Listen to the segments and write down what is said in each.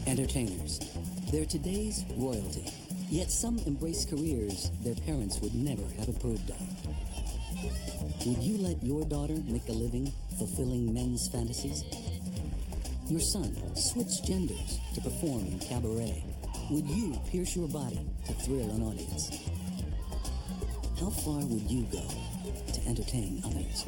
Entertainers. They're today's royalty. Yet some embrace careers their parents would never have approved of. Would you let your daughter make a living fulfilling men's fantasies? Your son switch genders to perform in cabaret? Would you pierce your body to thrill an audience? How far would you go to entertain others?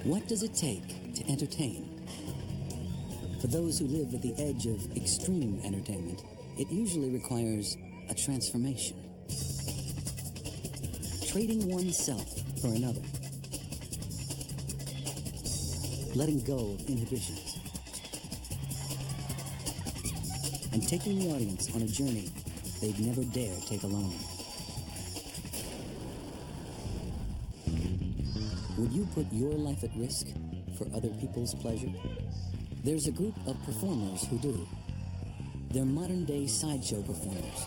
What does it take to entertain? For those who live at the edge of extreme entertainment, it usually requires a transformation. Trading oneself for another. Letting go of inhibitions. And taking the audience on a journey they'd never dare take alone. Would you put your life at risk for other people's pleasure? There's a group of performers who do. They're modern-day sideshow performers.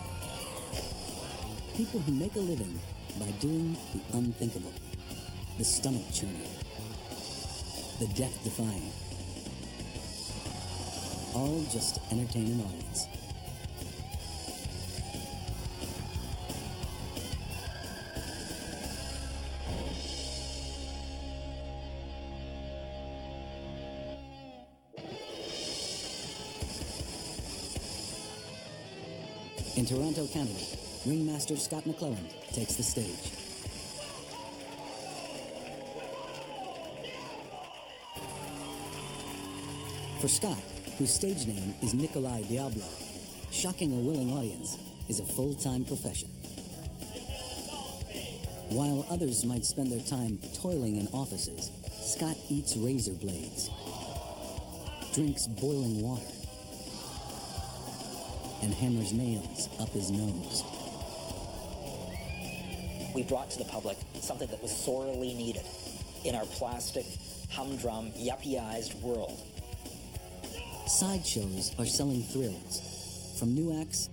People who make a living by doing the unthinkable, the stomach-churning, the death-defying. All just to entertain an audience. In Toronto, Canada, ringmaster Scott McClelland takes the stage. For Scott, whose stage name is Nikolai Diablo, shocking a willing audience is a full-time profession. While others might spend their time toiling in offices, Scott eats razor blades, drinks boiling water, and hammers nails up his nose. We brought to the public something that was sorely needed in our plastic, humdrum, yuppieized world. Sideshows are selling thrills, from new acts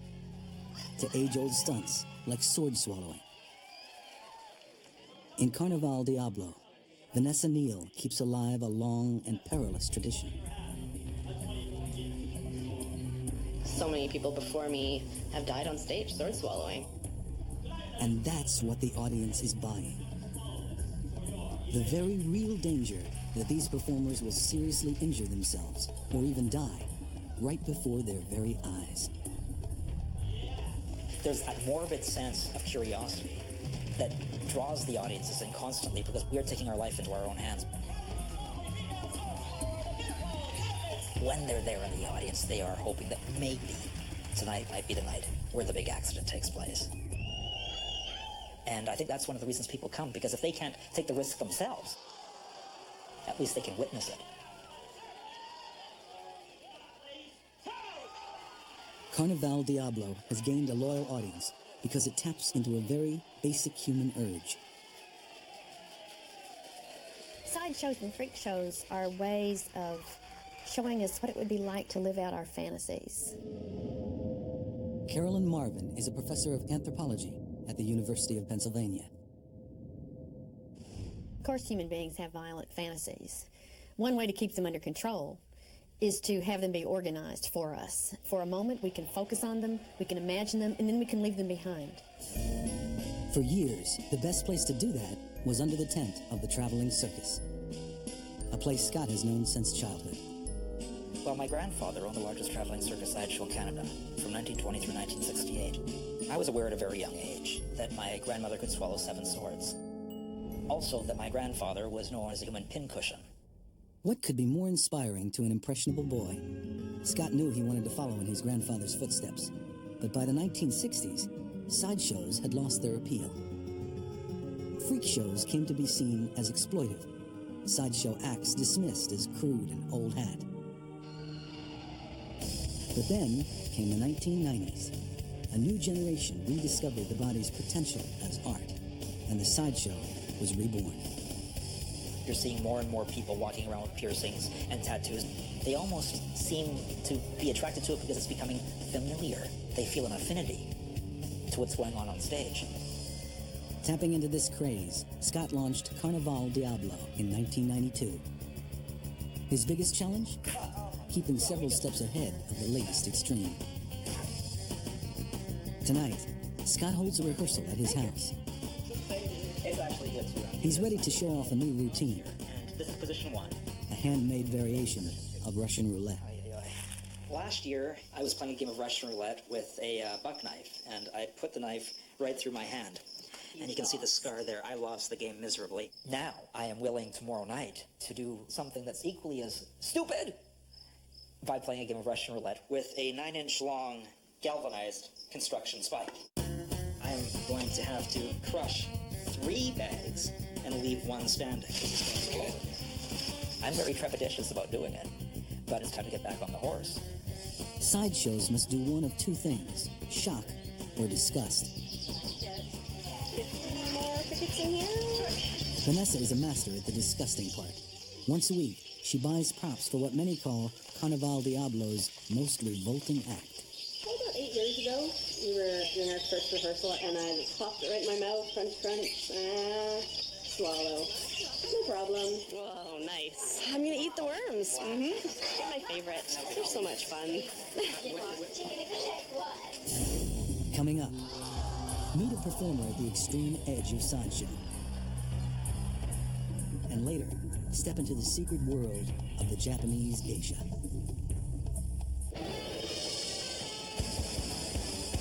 to age-old stunts like sword swallowing. In Carnaval Diablo, Vanessa Neal keeps alive a long and perilous tradition. So many people before me have died on stage sword swallowing. And that's what the audience is buying. The very real danger that these performers will seriously injure themselves or even die right before their very eyes. There's a morbid sense of curiosity that draws the audiences in constantly because we are taking our life into our own hands. When they're there in the audience, they are hoping that maybe tonight might be the night where the big accident takes place. And I think that's one of the reasons people come, because if they can't take the risk themselves, at least they can witness it. Carnaval Diablo has gained a loyal audience because it taps into a very basic human urge. Sideshows and freak shows are ways of showing us what it would be like to live out our fantasies. Carolyn Marvin is a professor of anthropology at the University of Pennsylvania. Of course, human beings have violent fantasies. One way to keep them under control is to have them be organized for us. For a moment, we can focus on them, we can imagine them, and then we can leave them behind. For years, the best place to do that was under the tent of the traveling circus, a place Scott has known since childhood. Well, my grandfather owned the largest traveling circus sideshow in Canada from 1920 through 1968. I was aware at a very young age that my grandmother could swallow 7 swords. Also, that my grandfather was known as a human pincushion. What could be more inspiring to an impressionable boy? Scott knew he wanted to follow in his grandfather's footsteps, but by the 1960s, sideshows had lost their appeal. Freak shows came to be seen as exploitive, sideshow acts dismissed as crude and old hat. But then came the 1990s. A new generation rediscovered the body's potential as art, and the sideshow was reborn. You're seeing more and more people walking around with piercings and tattoos. They almost seem to be attracted to it because it's becoming familiar. They feel an affinity to what's going on stage. Tapping into this craze, Scott launched Carnaval Diablo in 1992. His biggest challenge? Keeping several steps ahead of the latest extreme. Tonight, Scott holds a rehearsal at his house. He's ready to show off a new routine. And this is position 1. A handmade variation of Russian roulette. Last year, I was playing a game of Russian roulette with a buck knife, and I put the knife right through my hand. And you can see the scar there. I lost the game miserably. Now, I am willing tomorrow night to do something that's equally as stupid by playing a game of Russian roulette with a 9-inch long galvanized construction spike. I'm going to have to crush 3 bags and leave 1 standing. I'm very trepidatious about doing it, but it's time to get back on the horse. Sideshows must do one of 2 things, shock or disgust. Vanessa is a master at the disgusting part. Once a week, she buys props for what many call Carnaval Diablo's most revolting act. About 8 years ago, we were doing our first rehearsal, and I just popped it right in my mouth, crunch, crunch, swallow. No problem. Whoa, nice. I'm gonna eat the worms. They're my favorite. They're so much fun. Coming up, meet a performer at the extreme edge of sideshow. And later, step into the secret world of the Japanese geisha.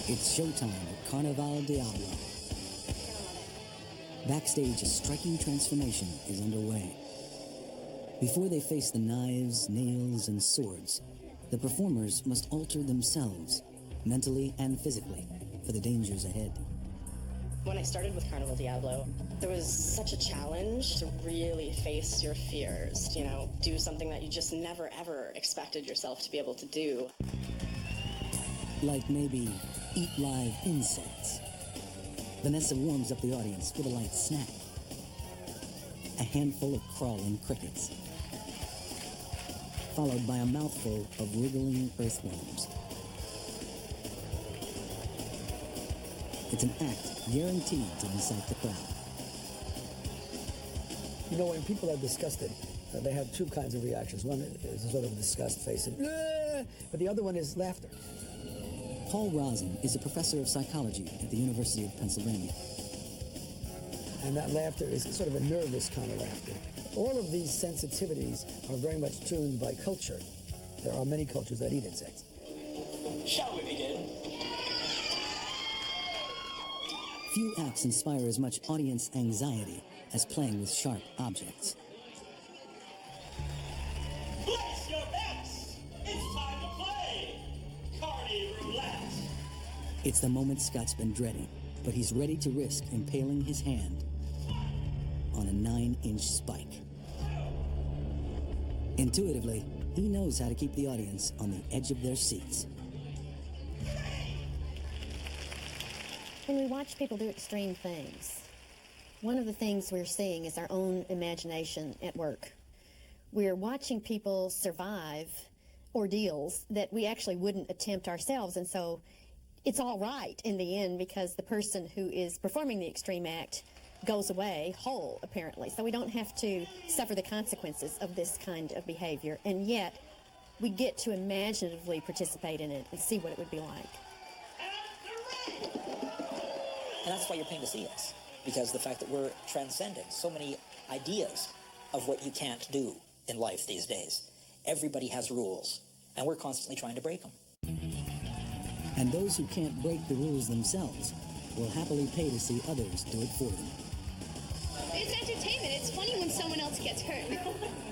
It's showtime at Carnaval Diablo. Backstage, a striking transformation is underway. Before they face the knives, nails, and swords, the performers must alter themselves, mentally and physically, for the dangers ahead. When I started with Carnival Diablo, there was such a challenge to really face your fears, you know, do something that you just never ever expected yourself to be able to do. Like maybe eat live insects. Vanessa warms up the audience with a light snack. A handful of crawling crickets, followed by a mouthful of wriggling earthworms. It's an act guaranteed to incite the crowd. You know, when people are disgusted, they have 2 kinds of reactions. One is a sort of disgust face, and, but the other one is laughter. Paul Rosen is a professor of psychology at the University of Pennsylvania. And that laughter is sort of a nervous kind of laughter. All of these sensitivities are very much tuned by culture. There are many cultures that eat insects. Shall we begin? Few acts inspire as much audience anxiety as playing with sharp objects. Bless your bets! It's time to play! Cardi Roulette! It's the moment Scott's been dreading, but he's ready to risk impaling his hand on a 9-inch spike. Intuitively, he knows how to keep the audience on the edge of their seats. When we watch people do extreme things, one of the things we're seeing is our own imagination at work. We're watching people survive ordeals that we actually wouldn't attempt ourselves, and so it's all right in the end because the person who is performing the extreme act goes away whole, apparently. So we don't have to suffer the consequences of this kind of behavior, and yet we get to imaginatively participate in it and see what it would be like. And that's why you're paying to see us, because the fact that we're transcending so many ideas of what you can't do in life these days. Everybody has rules, and we're constantly trying to break them. And those who can't break the rules themselves will happily pay to see others do it for them. It's entertainment. It's funny when someone else gets hurt.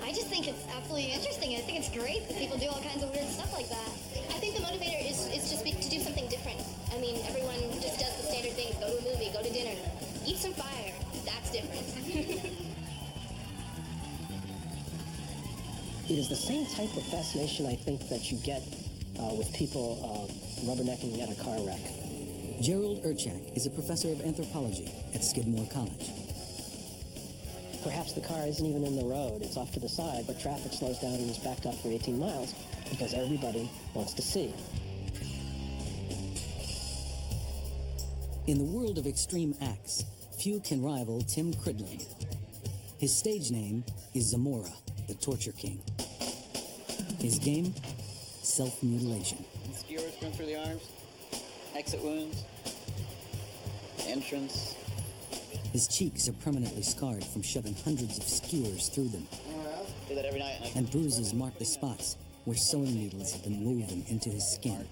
I just think it's absolutely interesting. I think it's great that people do all kinds of weird stuff like that. I think the motivator is just to do something different. I mean, everyone just does the standard things. Go to a movie, go to dinner, eat some fire. That's different. It is the same type of fascination, I think, that you get with people rubbernecking at a car wreck. Gerald Urchak is a professor of anthropology at Skidmore College. Perhaps the car isn't even in the road. It's off to the side, but traffic slows down and is backed up for 18 miles because everybody wants to see. In the world of extreme acts, few can rival Tim Cridland. His stage name is Zamora, the Torture King. His game? Self-mutilation. Skewers going through the arms, exit wounds, entrance. His cheeks are permanently scarred from shoving hundreds of skewers through them. Do that every night. And bruises mark the spots where sewing needles have been woven into his skin.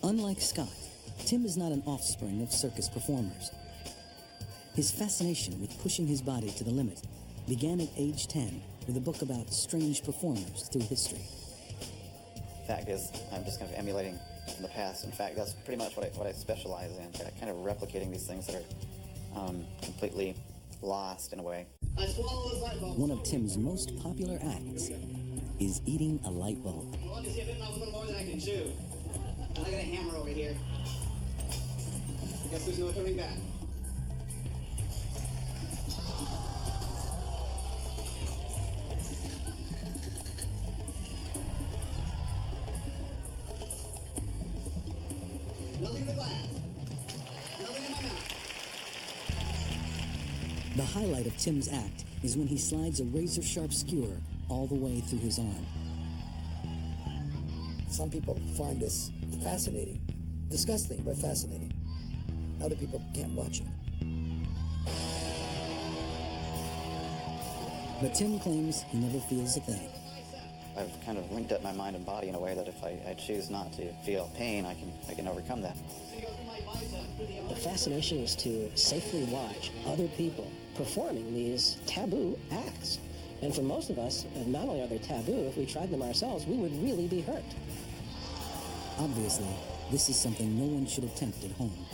Unlike Scott, Tim is not an offspring of circus performers. His fascination with pushing his body to the limit began at age 10 with a book about strange performers through history. Fact is, I'm just kind of emulating from the past. In fact, that's pretty much what I specialize in, kind of replicating these things that are completely lost in a way. One of Tim's most popular acts is eating a light bulb. Well, you see, I didn't know more than I can chew. I got a hammer over here. Guess there's no turning back. Nothing in the glass. Nothing in my mouth. The highlight of Tim's act is when he slides a razor-sharp skewer all the way through his arm. Some people find this fascinating, disgusting, but fascinating. Other people can't watch it. But Tim claims he never feels a thing. I've kind of linked up my mind and body in a way that if I choose not to feel pain, I can overcome that. The fascination is to safely watch other people performing these taboo acts. And for most of us, not only are they taboo, if we tried them ourselves, we would really be hurt. Obviously, this is something no one should attempt at home.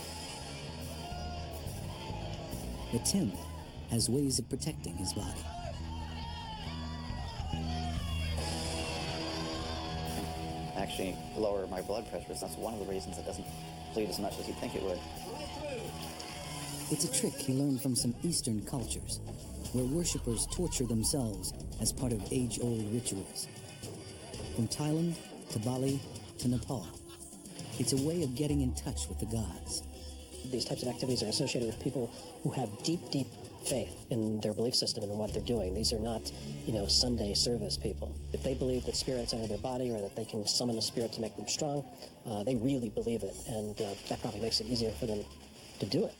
But Tim has ways of protecting his body. Actually lower my blood pressure. That's one of the reasons it doesn't bleed as much as you'd think it would. It's a trick he learned from some Eastern cultures, where worshippers torture themselves as part of age-old rituals. From Thailand to Bali to Nepal, it's a way of getting in touch with the gods. These types of activities are associated with people who have deep, deep faith in their belief system and in what they're doing. These are not, Sunday service people. If they believe that spirits enter their body or that they can summon a spirit to make them strong, they really believe it, and that probably makes it easier for them to do it.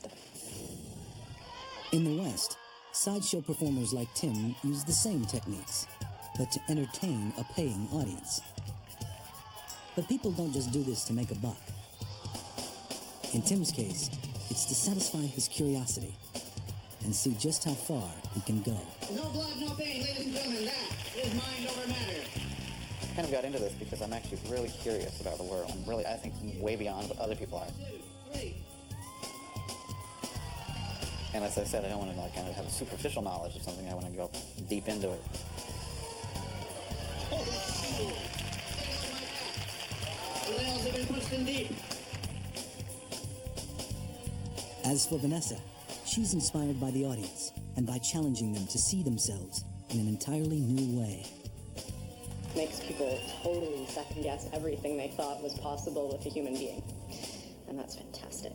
In the West, sideshow performers like Tim use the same techniques, but to entertain a paying audience. But people don't just do this to make a buck. In Tim's case, it's to satisfy his curiosity and see just how far he can go. No blood, no pain, ladies and gentlemen. That is mind over matter. I kind of got into this because I'm actually really curious about the world. I think way beyond what other people are. And as I said, I don't want to kind of have a superficial knowledge of something. I want to go deep into it. The nails have been pushed in deep. As for Vanessa, she's inspired by the audience and by challenging them to see themselves in an entirely new way. Makes people totally second guess everything they thought was possible with a human being. And that's fantastic.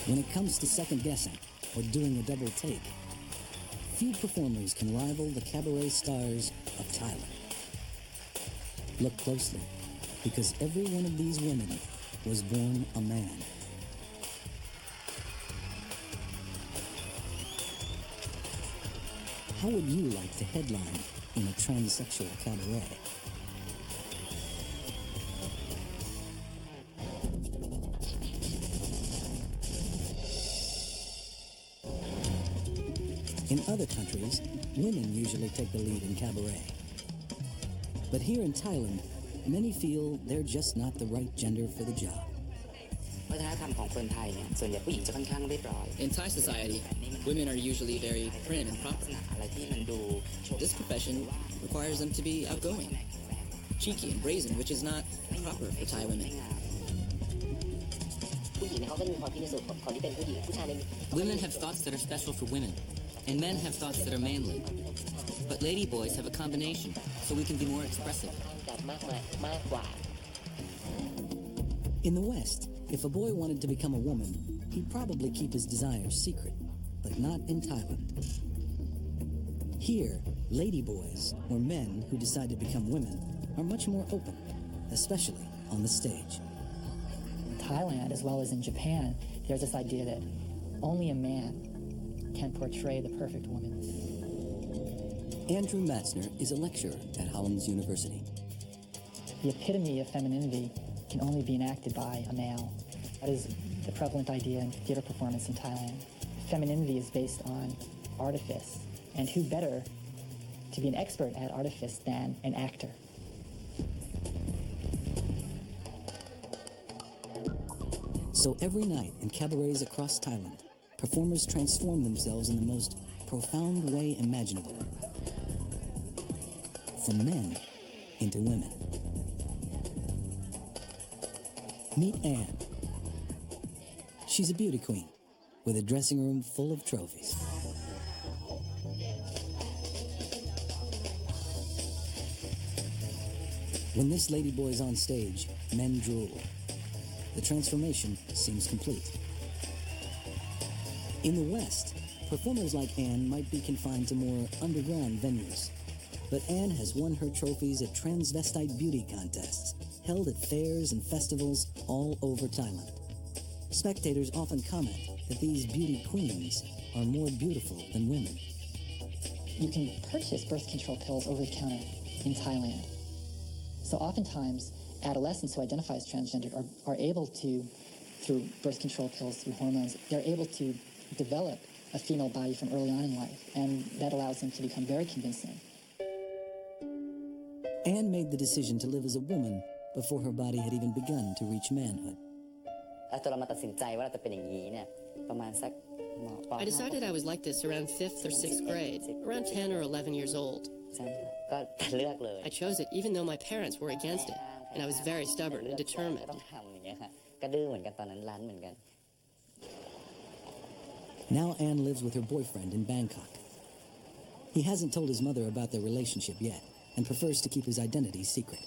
When it comes to second guessing or doing a double take, few performers can rival the cabaret stars of Thailand. Look closely, because every one of these women was born a man. How would you like to headline in a transsexual cabaret? In other countries, women usually take the lead in cabaret. But here in Thailand, many feel they're just not the right gender for the job. In Thai society, women are usually very prim and proper. This profession requires them to be outgoing, cheeky and brazen, which is not proper for Thai women. Women have thoughts that are special for women, and men have thoughts that are manly. But ladyboys have a combination, so we can be more expressive. In the West, if a boy wanted to become a woman, he'd probably keep his desires secret, but not in Thailand. Here, ladyboys, or men who decide to become women, are much more open, especially on the stage. In Thailand, as well as in Japan, there's this idea that only a man can portray the perfect woman. Andrew Matzner is a lecturer at Hollins University. The epitome of femininity can only be enacted by a male. That is the prevalent idea in theater performance in Thailand. Femininity is based on artifice, and who better to be an expert at artifice than an actor? So every night in cabarets across Thailand, performers transform themselves in the most profound way imaginable. From men into women. Meet Anne. She's a beauty queen with a dressing room full of trophies. When this ladyboy's on stage, men drool. The transformation seems complete. In the West, performers like Anne might be confined to more underground venues. But Anne has won her trophies at transvestite beauty contests, held at fairs and festivals all over Thailand. Spectators often comment that these beauty queens are more beautiful than women. You can purchase birth control pills over the counter in Thailand. So oftentimes, adolescents who identify as transgender are able to, through birth control pills, through hormones, they're able to develop a female body from early on in life, and that allows them to become very convincing. Anne made the decision to live as a woman before her body had even begun to reach manhood. I decided I was like this around 5th or 6th grade, around 10 or 11 years old. I chose it even though my parents were against it, and I was very stubborn and determined. Now Anne lives with her boyfriend in Bangkok. He hasn't told his mother about their relationship yet and prefers to keep his identity secret.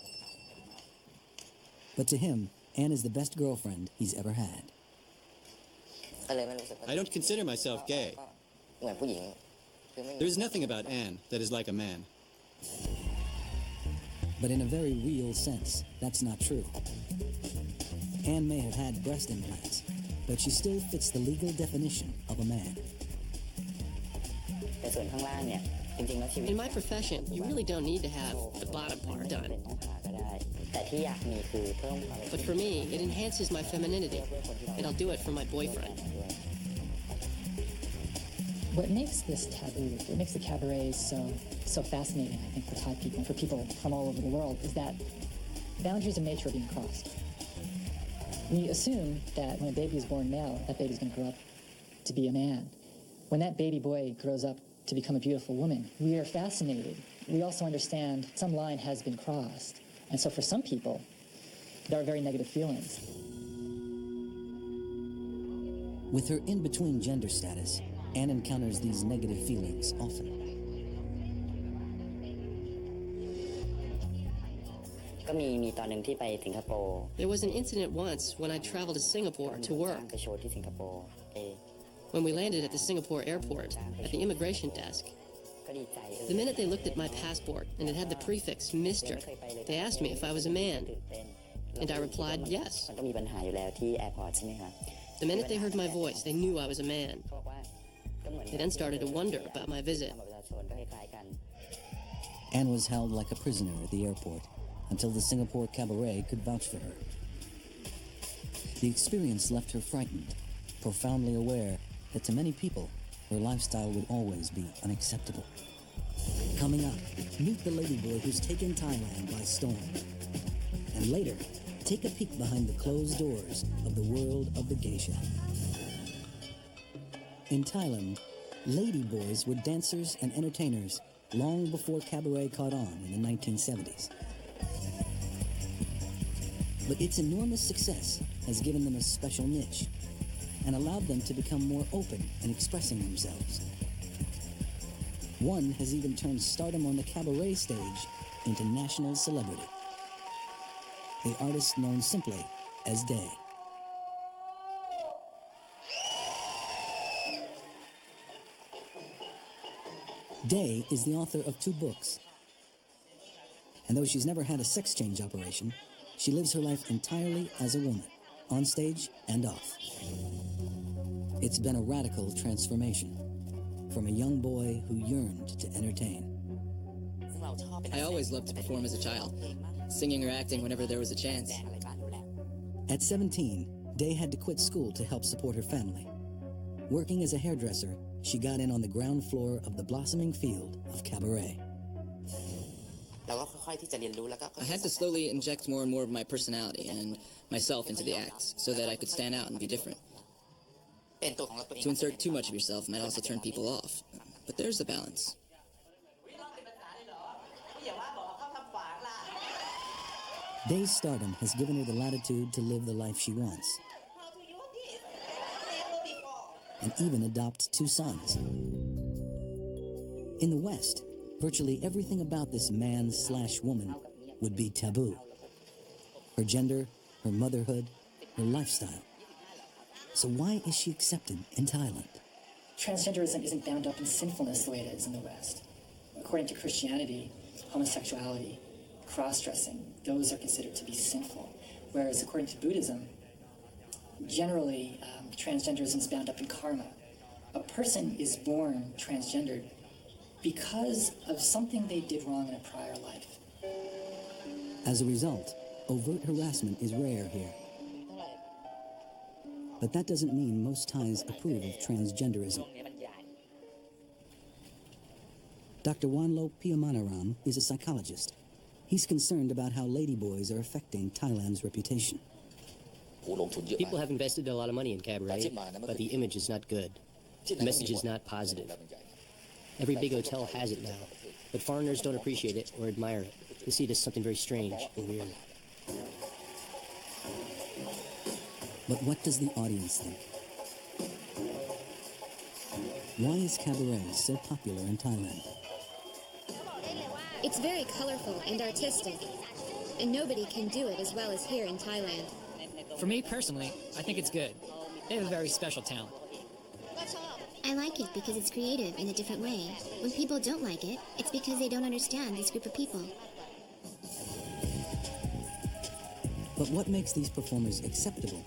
But to him, Anne is the best girlfriend he's ever had. I don't consider myself gay. There is nothing about Anne that is like a man. But in a very real sense, that's not true. Anne may have had breast implants, but she still fits the legal definition of a man. In my profession, you really don't need to have the bottom part done. But for me, it enhances my femininity, and I'll do it for my boyfriend. What makes this taboo, what makes the cabarets so fascinating, I think, for Thai people and for people from all over the world, is that boundaries of nature are being crossed. We assume that when a baby is born male, that baby's going to grow up to be a man. When that baby boy grows up to become a beautiful woman, we are fascinated. We also understand some line has been crossed. And so for some people, there are very negative feelings. With her in-between gender status, Anne encounters these negative feelings often. There was an incident once when I traveled to Singapore to work. When we landed at the Singapore airport, at the immigration desk, the minute they looked at my passport and it had the prefix Mr., they asked me if I was a man. And I replied, yes. The minute they heard my voice, they knew I was a man. They then started to wonder about my visit. Anne was held like a prisoner at the airport until the Singapore cabaret could vouch for her. The experience left her frightened, profoundly aware that to many people, her lifestyle would always be unacceptable. Coming up, meet the ladyboy who's taken Thailand by storm. And later, take a peek behind the closed doors of the world of the geisha. In Thailand, ladyboys were dancers and entertainers long before cabaret caught on in the 1970s. But its enormous success has given them a special niche and allowed them to become more open in expressing themselves. One has even turned stardom on the cabaret stage into national celebrity. The artist known simply as Day. Day is the author of 2 books. And though she's never had a sex change operation, she lives her life entirely as a woman, on stage and off. It's been a radical transformation, from a young boy who yearned to entertain. I always loved to perform as a child, singing or acting whenever there was a chance. At 17, Day had to quit school to help support her family. Working as a hairdresser, she got in on the ground floor of the blossoming field of cabaret. I had to slowly inject more and more of my personality and myself into the acts so that I could stand out and be different. To insert too much of yourself might also turn people off, but there's a balance. Day's stardom has given her the latitude to live the life she wants, and even adopt 2 sons. In the West, virtually everything about this man/woman would be taboo. Her gender, her motherhood, her lifestyle. So why is she accepted in Thailand? Transgenderism isn't bound up in sinfulness the way it is in the West. According to Christianity, homosexuality, cross-dressing, those are considered to be sinful. Whereas according to Buddhism, generally, transgenderism is bound up in karma. A person is born transgendered because of something they did wrong in a prior life. As a result, overt harassment is rare here. But that doesn't mean most Thais approve of transgenderism. Dr. Wanlo Piyamanaram is a psychologist. He's concerned about how ladyboys are affecting Thailand's reputation. People have invested a lot of money in cabaret, but the image is not good. The message is not positive. Every big hotel has it now, but foreigners don't appreciate it or admire it. They see it as something very strange and weird. But what does the audience think? Why is cabaret so popular in Thailand? It's very colorful and artistic, and nobody can do it as well as here in Thailand. For me personally, I think it's good. They have a very special talent. I like it because it's creative in a different way. When people don't like it, it's because they don't understand this group of people. But what makes these performers acceptable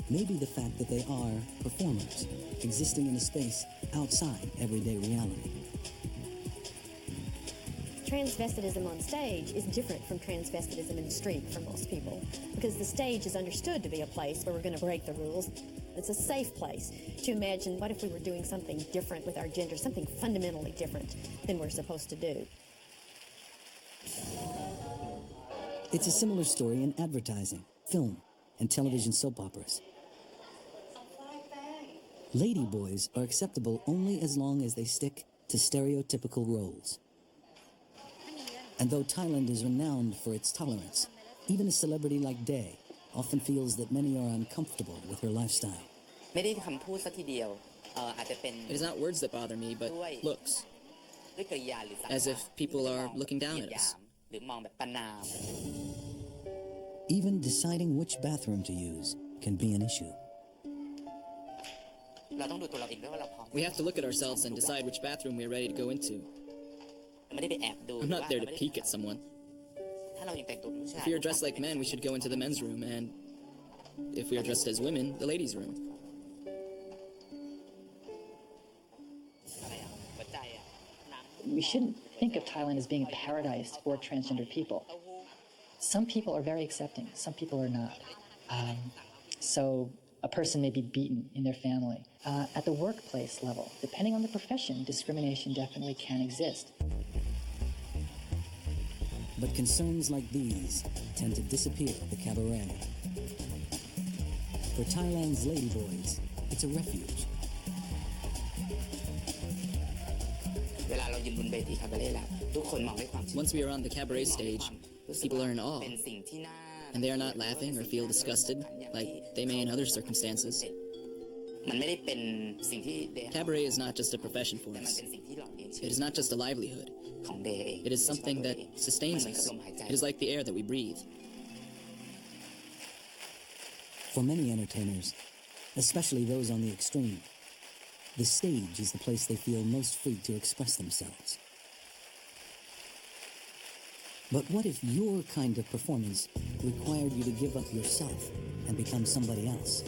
may be the fact that they are performers, existing in a space outside everyday reality. Transvestitism on stage is different from transvestitism in the street for most people, because the stage is understood to be a place where we're going to break the rules. It's a safe place to imagine, what if we were doing something different with our gender, something fundamentally different than we're supposed to do. It's a similar story in advertising, film, and television soap operas. Ladyboys are acceptable only as long as they stick to stereotypical roles. And though Thailand is renowned for its tolerance, even a celebrity like Day often feels that many are uncomfortable with her lifestyle. It is not words that bother me, but looks. As if people are looking down at us. Even deciding which bathroom to use can be an issue. We have to look at ourselves and decide which bathroom we are ready to go into. I'm not there to peek at someone. If we are dressed like men, we should go into the men's room, and if we are dressed as women, the ladies' room. We shouldn't think of Thailand as being a paradise for transgender people. Some people are very accepting, some people are not. So a person may be beaten in their family. At the workplace level, depending on the profession, discrimination definitely can exist. But concerns like these tend to disappear at the cabaret. For Thailand's ladyboys, it's a refuge. Once we are on the cabaret stage, people are in awe, and they are not laughing or feel disgusted like they may in other circumstances. Cabaret is not just a profession for us. It is not just a livelihood. It is something that sustains us. It is like the air that we breathe. For many entertainers, especially those on the extreme, the stage is the place they feel most free to express themselves. But what if your kind of performance required you to give up yourself and become somebody else?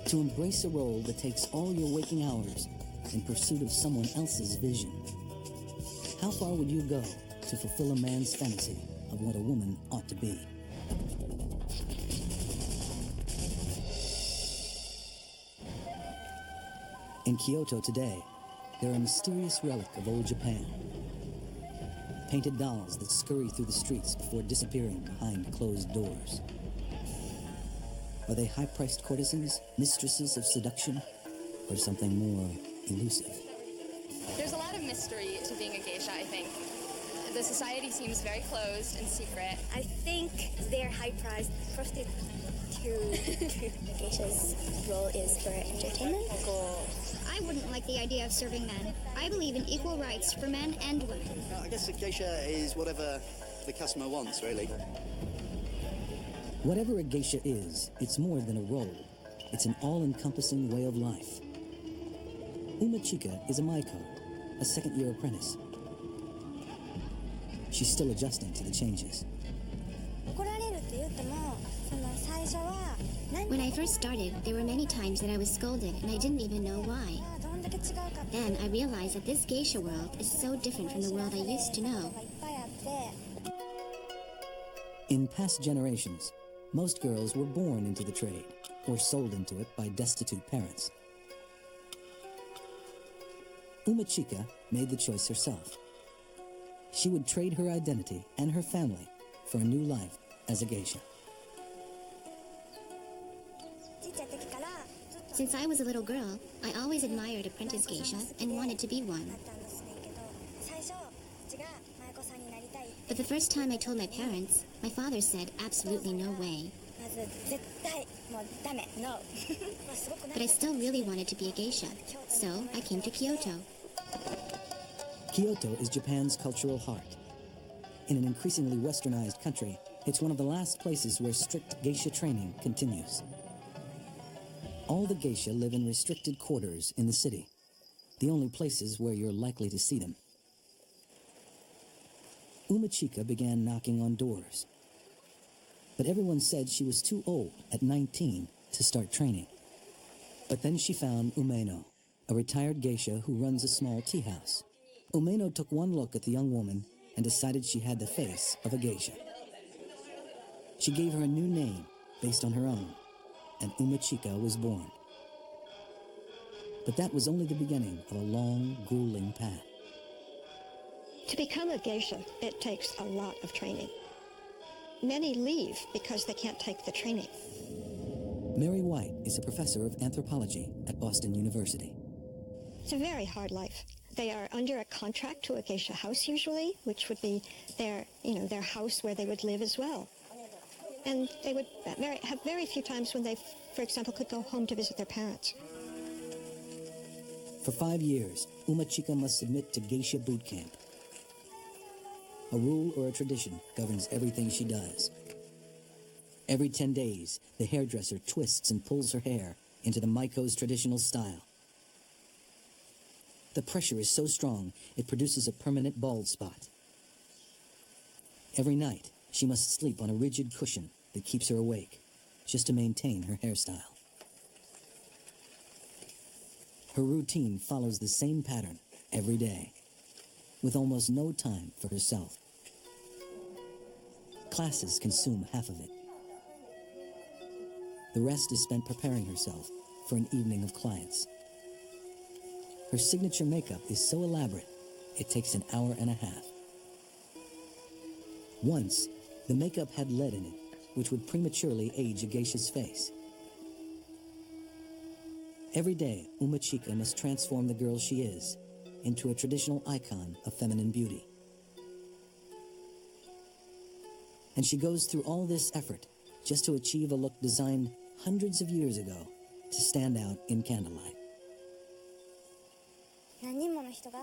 To embrace a role that takes all your waking hours in pursuit of someone else's vision. How far would you go to fulfill a man's fantasy of what a woman ought to be? In Kyoto today, they're a mysterious relic of old Japan. Painted dolls that scurry through the streets before disappearing behind closed doors. Are they high-priced courtesans, mistresses of seduction, or something more elusive? There's a lot of mystery to being a geisha, I think. The society seems very closed and secret. I think they're high-priced prostitutes. The geisha's role is for entertainment. I wouldn't like the idea of serving men. I believe in equal rights for men and women. I guess a geisha is whatever the customer wants, really. Whatever a geisha is, it's more than a role. It's an all-encompassing way of life. Umechika is a maiko, a second-year apprentice. She's still adjusting to the changes. When I first started, there were many times that I was scolded and I didn't even know why. Then I realized that this geisha world is so different from the world I used to know. In past generations, most girls were born into the trade or sold into it by destitute parents. Umechika made the choice herself. She would trade her identity and her family for a new life as a geisha. Since I was a little girl, I always admired apprentice geisha and wanted to be one. But the first time I told my parents, my father said absolutely no way. But I still really wanted to be a geisha, so I came to Kyoto. Kyoto is Japan's cultural heart. In an increasingly westernized country, it's one of the last places where strict geisha training continues. All the geisha live in restricted quarters in the city, the only places where you're likely to see them. Umechika began knocking on doors, but everyone said she was too old at 19 to start training. But then she found Umeno, a retired geisha who runs a small tea house. Umeno took one look at the young woman and decided she had the face of a geisha. She gave her a new name based on her own, and Umechika was born. But that was only the beginning of a long, grueling path. To become a geisha, it takes a lot of training. Many leave because they can't take the training. Mary White is a professor of anthropology at Boston University. It's a very hard life. They are under a contract to a geisha house usually, which would be their house where they would live as well. And they would have very few times when they, for example, could go home to visit their parents. For 5 years, Umechika must submit to geisha boot camp. A rule or a tradition governs everything she does. Every 10 days, the hairdresser twists and pulls her hair into the maiko's traditional style. The pressure is so strong, it produces a permanent bald spot. Every night, she must sleep on a rigid cushion that keeps her awake, just to maintain her hairstyle. Her routine follows the same pattern every day, with almost no time for herself. Classes consume half of it. The rest is spent preparing herself for an evening of clients. Her signature makeup is so elaborate, it takes an hour and a half. Once, the makeup had lead in it, which would prematurely age a geisha's face. Every day, Umechika must transform the girl she is into a traditional icon of feminine beauty. And she goes through all this effort just to achieve a look designed hundreds of years ago to stand out in candlelight.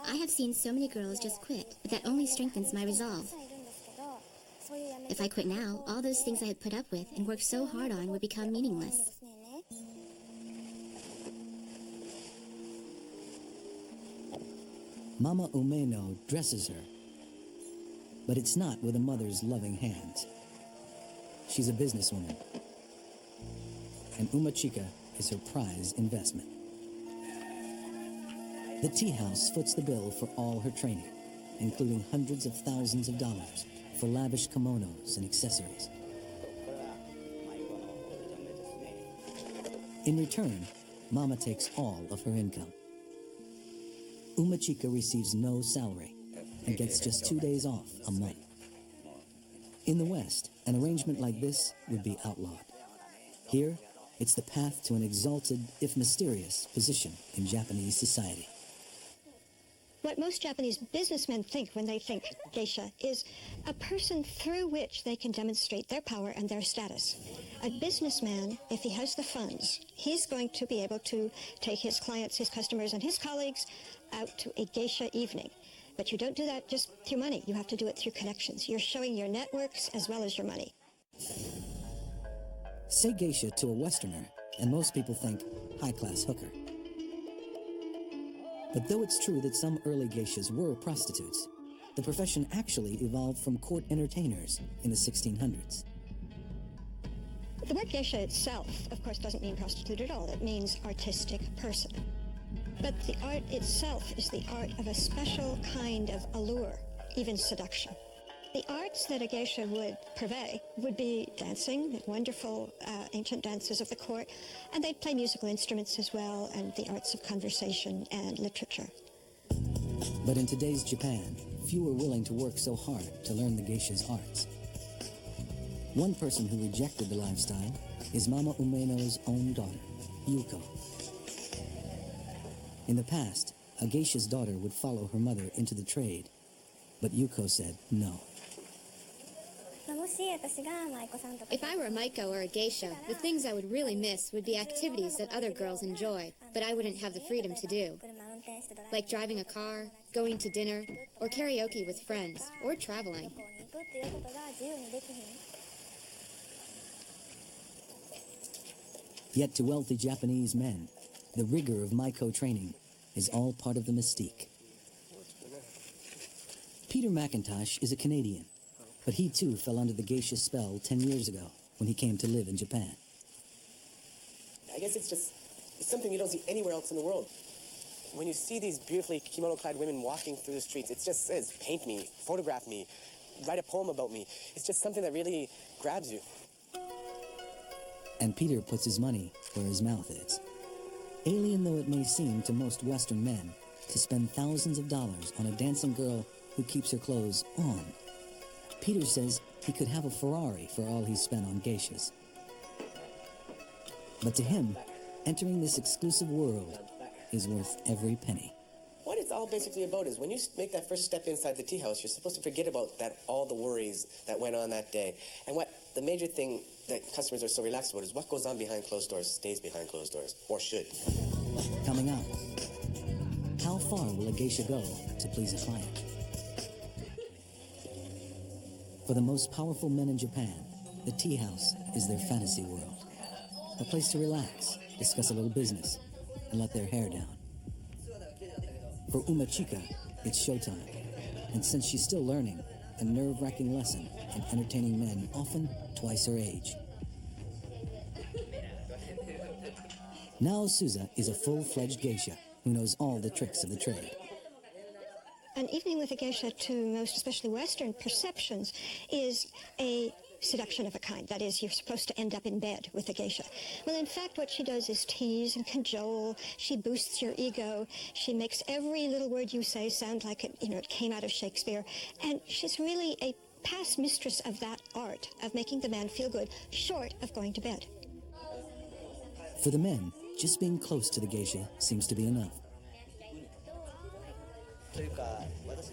I have seen so many girls just quit, but that only strengthens my resolve. If I quit now, all those things I had put up with and worked so hard on would become meaningless. Mama Umeno dresses her, but it's not with a mother's loving hands. She's a businesswoman, and Umachika is her prize investment. The tea house foots the bill for all her training, including hundreds of thousands of dollars for lavish kimonos and accessories. In return, Mama takes all of her income. Umachika receives no salary and gets just 2 days off a month. In the West, an arrangement like this would be outlawed. Here, it's the path to an exalted, if mysterious, position in Japanese society. What most Japanese businessmen think when they think geisha is a person through which they can demonstrate their power and their status. A businessman, if he has the funds, he's going to be able to take his clients, his customers, and his colleagues out to a geisha evening. But you don't do that just through money. You have to do it through connections. You're showing your networks as well as your money. Say geisha to a Westerner, and most people think high-class hooker. But though it's true that some early geishas were prostitutes, the profession actually evolved from court entertainers in the 1600s. The word geisha itself, of course, doesn't mean prostitute at all. It means artistic person. But the art itself is the art of a special kind of allure, even seduction. The arts that a geisha would purvey would be dancing, the wonderful ancient dances of the court, and they'd play musical instruments as well, and the arts of conversation and literature. But in today's Japan, few are willing to work so hard to learn the geisha's arts. One person who rejected the lifestyle is Mama Umeno's own daughter, Yuko. In the past, a geisha's daughter would follow her mother into the trade, but Yuko said no. If I were a Maiko or a geisha, the things I would really miss would be activities that other girls enjoy, but I wouldn't have the freedom to do. Like driving a car, going to dinner, or karaoke with friends, or traveling. Yet to wealthy Japanese men, the rigor of Maiko training is all part of the mystique. Peter McIntosh is a Canadian, but he too fell under the geisha spell 10 years ago when he came to live in Japan. I guess it's something you don't see anywhere else in the world. When you see these beautifully kimono-clad women walking through the streets, it just says, paint me, photograph me, write a poem about me. It's just something that really grabs you. And Peter puts his money where his mouth is. Alien though it may seem to most Western men to spend thousands of dollars on a dancing girl who keeps her clothes on, Peter says he could have a Ferrari for all he's spent on geishas. But to him, entering this exclusive world is worth every penny. What it's all basically about is when you make that first step inside the tea house, you're supposed to forget about all the worries that went on that day. And what the major thing that customers are so relaxed about is what goes on behind closed doors stays behind closed doors, or should. Coming up, how far will a geisha go to please a client? For the most powerful men in Japan, the tea house is their fantasy world. A place to relax, discuss a little business, and let their hair down. For Umachika, it's showtime. And since she's still learning, a nerve-wracking lesson in entertaining men often twice her age. Nao Souza is a full-fledged geisha who knows all the tricks of the trade. An evening with a geisha, to most, especially Western perceptions, is a seduction of a kind. That is, you're supposed to end up in bed with a geisha. Well, in fact, what she does is tease and cajole. She boosts your ego. She makes every little word you say sound like it came out of Shakespeare. And she's really a past mistress of that art of making the man feel good, short of going to bed. For the men, just being close to the geisha seems to be enough.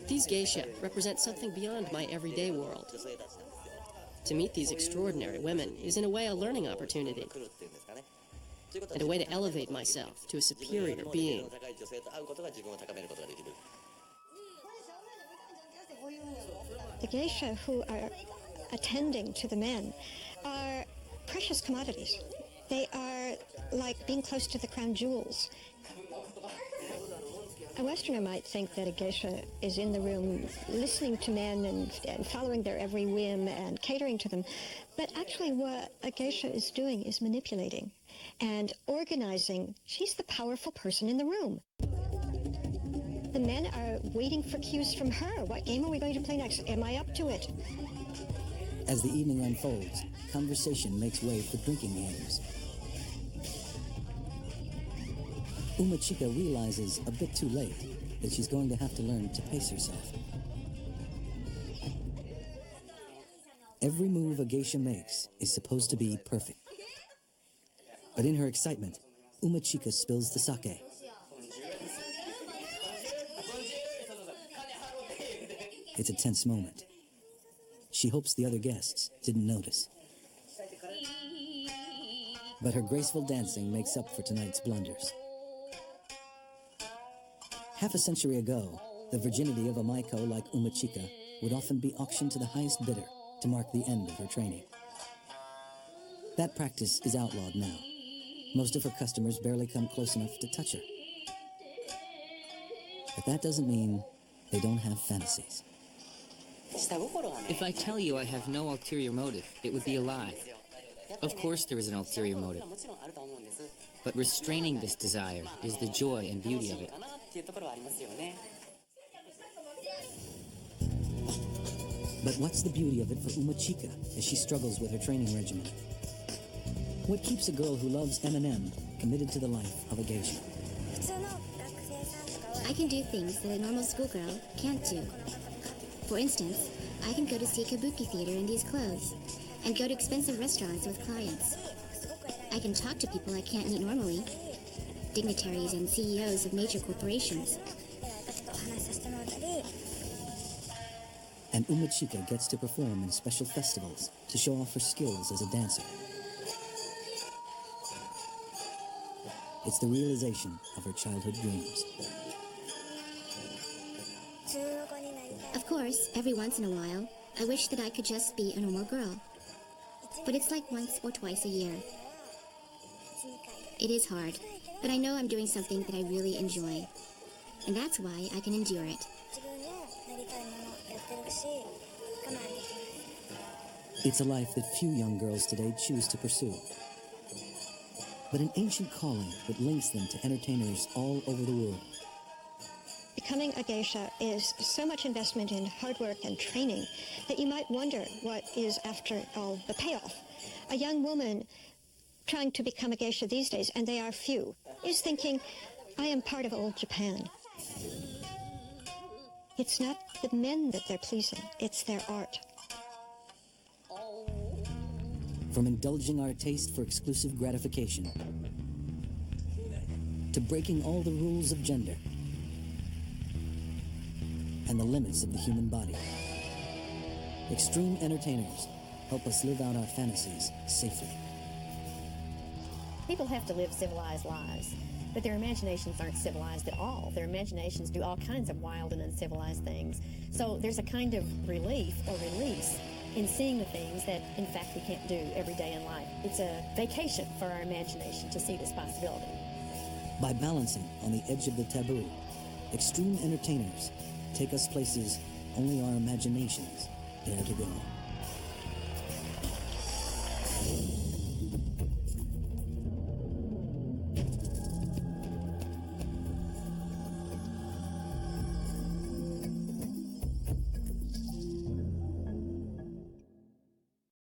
These geisha represent something beyond my everyday world. To meet these extraordinary women is in a way a learning opportunity, and a way to elevate myself to a superior being. The geisha who are attending to the men are precious commodities. They are like being close to the crown jewels. A Westerner might think that a geisha is in the room listening to men and following their every whim and catering to them. But actually what a geisha is doing is manipulating and organizing. She's the powerful person in the room. The men are waiting for cues from her. What game are we going to play next? Am I up to it? As the evening unfolds, conversation makes way for drinking games. Umechika realizes a bit too late that she's going to have to learn to pace herself. Every move a geisha makes is supposed to be perfect. But in her excitement, Umechika spills the sake. It's a tense moment. She hopes the other guests didn't notice. But her graceful dancing makes up for tonight's blunders. Half a century ago, the virginity of a maiko like Umechika would often be auctioned to the highest bidder to mark the end of her training. That practice is outlawed now. Most of her customers barely come close enough to touch her. But that doesn't mean they don't have fantasies. If I tell you I have no ulterior motive, it would be a lie. Of course there is an ulterior motive. But restraining this desire is the joy and beauty of it. But what's the beauty of it for Umechika as she struggles with her training regimen? What keeps a girl who loves M&M committed to the life of a geisha? I can do things that a normal schoolgirl can't do. For instance, I can go to see kabuki theater in these clothes, and go to expensive restaurants with clients. I can talk to people I can't meet normally, dignitaries and CEOs of major corporations. And Umechika gets to perform in special festivals to show off her skills as a dancer. It's the realization of her childhood dreams. Of course, every once in a while, I wish that I could just be a normal girl. But it's like once or twice a year. It is hard, but I know I'm doing something that I really enjoy. And that's why I can endure it. It's a life that few young girls today choose to pursue. But an ancient calling that links them to entertainers all over the world. Becoming a geisha is so much investment in hard work and training that you might wonder what is, after all, the payoff. A young woman trying to become a geisha these days, and they are few, is thinking, I am part of old Japan. It's not the men that they're pleasing, it's their art. From indulging our taste for exclusive gratification, to breaking all the rules of gender, and the limits of the human body. Extreme entertainers help us live out our fantasies safely. People have to live civilized lives, but their imaginations aren't civilized at all. Their imaginations do all kinds of wild and uncivilized things. So there's a kind of relief or release in seeing the things that, in fact, we can't do every day in life. It's a vacation for our imagination to see this possibility. By balancing on the edge of the taboo, extreme entertainers take us places only our imaginations dare to go.